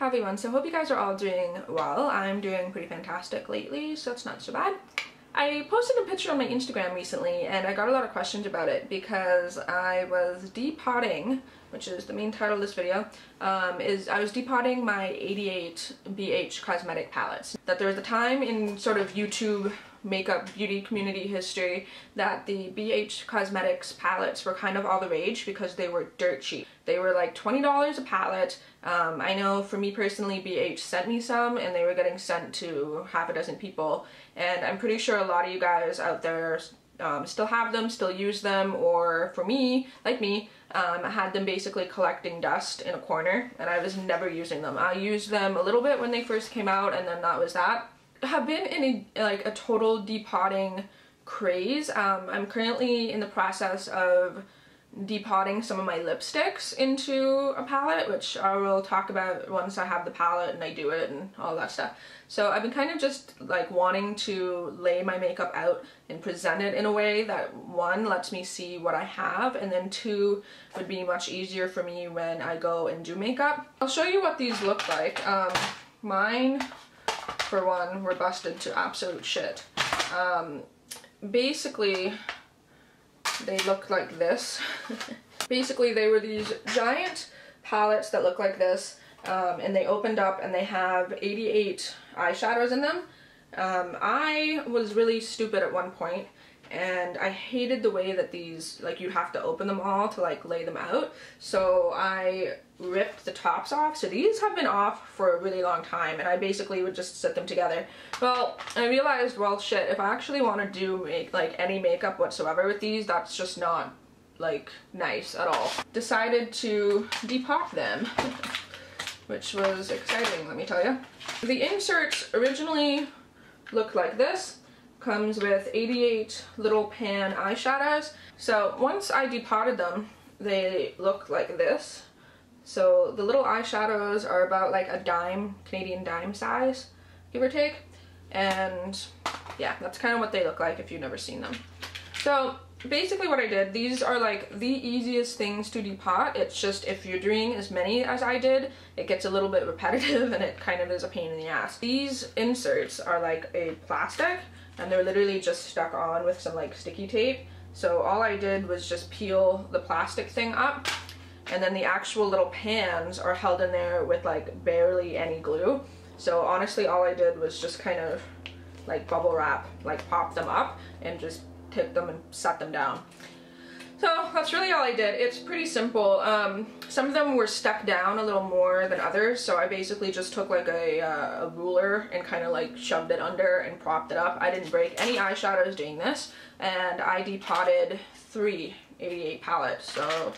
Hi everyone, so hope you guys are all doing well. I'm doing pretty fantastic lately, so it's not so bad. I posted a picture on my Instagram recently and I got a lot of questions about it because I was depotting, which is the main title of this video, I was depotting my 88 BH cosmetic palettes. That there was a time in sort of YouTube makeup beauty community history that the BH Cosmetics palettes were kind of all the rage because they were dirt cheap. They were like $20 a palette. I know for me personally, BH sent me some and they were getting sent to half a dozen people, and I'm pretty sure a lot of you guys out there still have them, still use them, or for me, like me, I had them basically collecting dust in a corner and I was never using them. I used them a little bit when they first came out and then that was that. Have been in a total depotting craze. I'm currently in the process of depotting some of my lipsticks into a palette, which I will talk about once I have the palette and I do it and all that stuff. So I've been kind of just like wanting to lay my makeup out and present it in a way that one, lets me see what I have, and then two, would be much easier for me when I go and do makeup. I'll show you what these look like. Mine, for one, were busted to absolute shit. Basically, they look like this. Basically, they were these giant palettes that look like this, and they opened up and they have 88 eyeshadows in them. I was really stupid at one point and I hated the way that these, like, you have to open them all to like lay them out. So I ripped the tops off. So these have been off for a really long time and I basically would just set them together. Well, I realized, well shit, if I actually want to do any makeup whatsoever with these, that's just not like nice at all. Decided to depot them, which was exciting, let me tell you. The inserts originally looked like this. Comes with 88 little pan eyeshadows. So once I depotted them, they look like this. So the little eyeshadows are about like a dime, Canadian dime size, give or take. And yeah, that's kind of what they look like if you've never seen them. So basically what I did, these are like the easiest things to depot. It's just if you're doing as many as I did, it gets a little bit repetitive and it kind of is a pain in the ass. These inserts are like a plastic and they're literally just stuck on with some like sticky tape. So all I did was just peel the plastic thing up, and then the actual little pans are held in there with like barely any glue. So honestly all I did was just kind of like bubble wrap, like pop them up and just tip them and set them down. So that's really all I did. It's pretty simple. Some of them were stuck down a little more than others, so I basically just took like a ruler and kind of like shoved it under and propped it up. I didn't break any eyeshadows doing this, and I depotted 3 88 palettes, so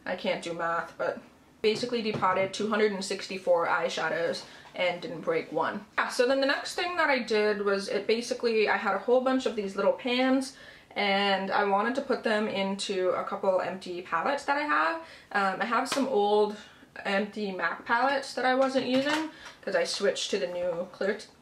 I can't do math, but basically depotted 264 eyeshadows and didn't break one. Yeah, so then the next thing that I did was I had a whole bunch of these little pans and I wanted to put them into a couple empty palettes that I have. I have some old empty MAC palettes that I wasn't using because I switched to the new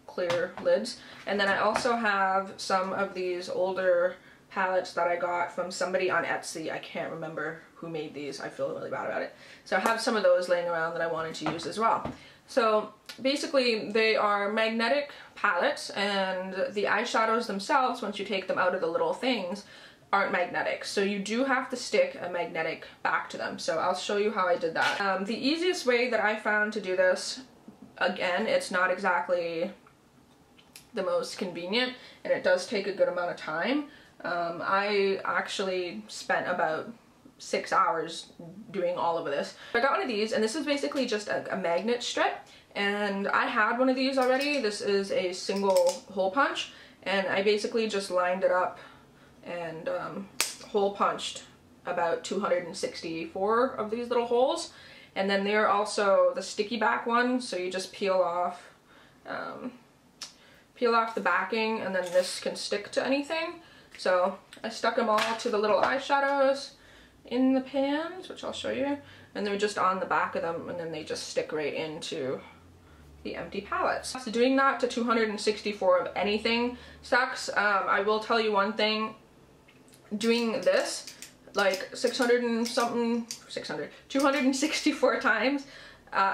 clear lids. And then I also have some of these older palettes that I got from somebody on Etsy. I can't remember who made these. I feel really bad about it. So I have some of those laying around that I wanted to use as well. So basically they are magnetic palettes, and the eyeshadows themselves, once you take them out of the little things, aren't magnetic. So you do have to stick a magnetic back to them. So I'll show you how I did that. The easiest way that I found to do this, again, it's not exactly the most convenient and it does take a good amount of time. I actually spent about 6 hours doing all of this. I got one of these, and this is basically just a magnet strip, and I had one of these already. This is a single hole punch, and I basically just lined it up and hole punched about 264 of these little holes. And then they're also the sticky back ones, so you just peel off the backing, and then this can stick to anything. So I stuck them all to the little eyeshadows in the pans, which I'll show you, and they're just on the back of them, and then they just stick right into the empty palettes. So doing that to 264 of anything sucks. I will tell you one thing, doing this like 264 times,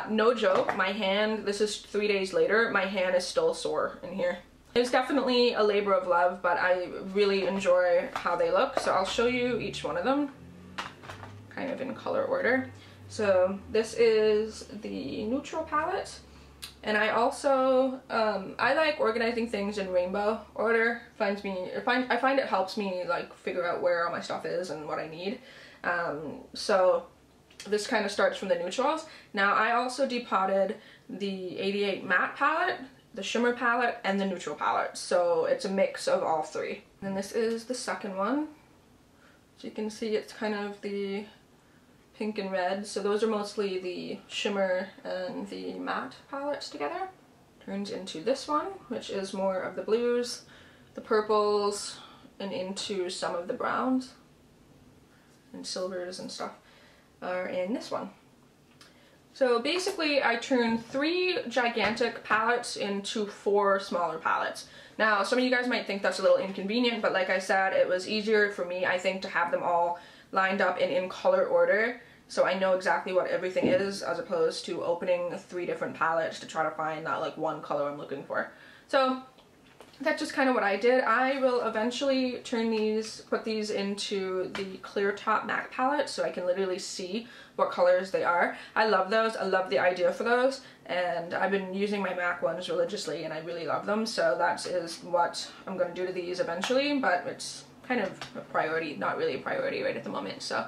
No joke, my hand, this is 3 days later, my hand is still sore in here. It's definitely a labor of love, but I really enjoy how they look. So I'll show you each one of them, kind of in color order. So this is the neutral palette. And I also, I like organizing things in rainbow order. I find it helps me like figure out where all my stuff is and what I need. So this kind of starts from the neutrals. Now I also depotted the 88 matte palette, the shimmer palette, and the neutral palette. So it's a mix of all three. And this is the second one. So you can see it's kind of the pink and red. So those are mostly the shimmer and the matte palettes together. Turns into this one, which is more of the blues, the purples, and into some of the browns and silvers and stuff are in this one. So basically I turned 3 gigantic palettes into 4 smaller palettes. Now some of you guys might think that's a little inconvenient, but like I said, it was easier for me, I think, to have them all lined up and in color order, so I know exactly what everything is, as opposed to opening 3 different palettes to try to find that like one color I'm looking for. So that's just kind of what I did. I will eventually put these into the clear top MAC palette so I can literally see what colors they are. I love those. I love the idea for those, and I've been using my MAC ones religiously and I really love them, so that is what I'm going to do to these eventually, but it's kind of a priority, not really a priority right at the moment. So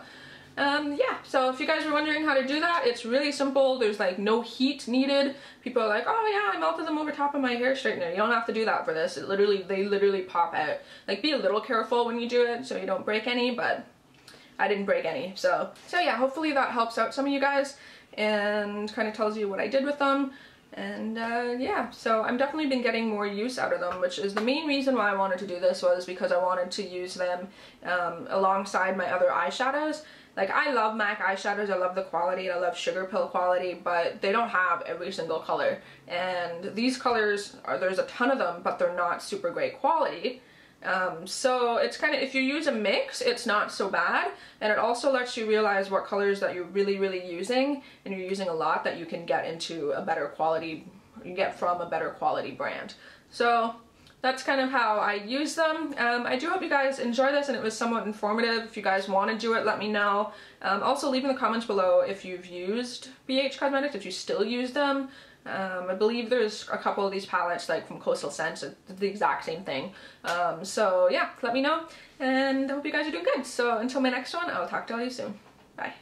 yeah, so if you guys are wondering how to do that, it's really simple. There's like no heat needed. People are like, oh yeah, I melted them over top of my hair straightener. You don't have to do that for this. They literally pop out. Like, be a little careful when you do it so you don't break any, but I didn't break any. So yeah, hopefully that helps out some of you guys and kind of tells you what I did with them. And yeah, so I've definitely been getting more use out of them, which is the main reason why I wanted to do this, was because I wanted to use them alongside my other eyeshadows. Like, I love MAC eyeshadows, I love the quality, and I love sugar pill quality, but they don't have every single color. And these colors, there's a ton of them, but they're not super great quality. So it's kind of, if you use a mix, it's not so bad, and it also lets you realize what colors that you're really using, and you're using a lot, that you can get into a better quality, you get from a better quality brand. So that's kind of how I use them. I do hope you guys enjoy this and it was somewhat informative. If you guys want to do it, let me know. Also leave in the comments below if you've used BH Cosmetics, if you still use them. I believe there's a couple of these palettes, like from Coastal Scents, it's the exact same thing. So yeah, let me know, and I hope you guys are doing good. So until my next one, I'll talk to all you soon. Bye.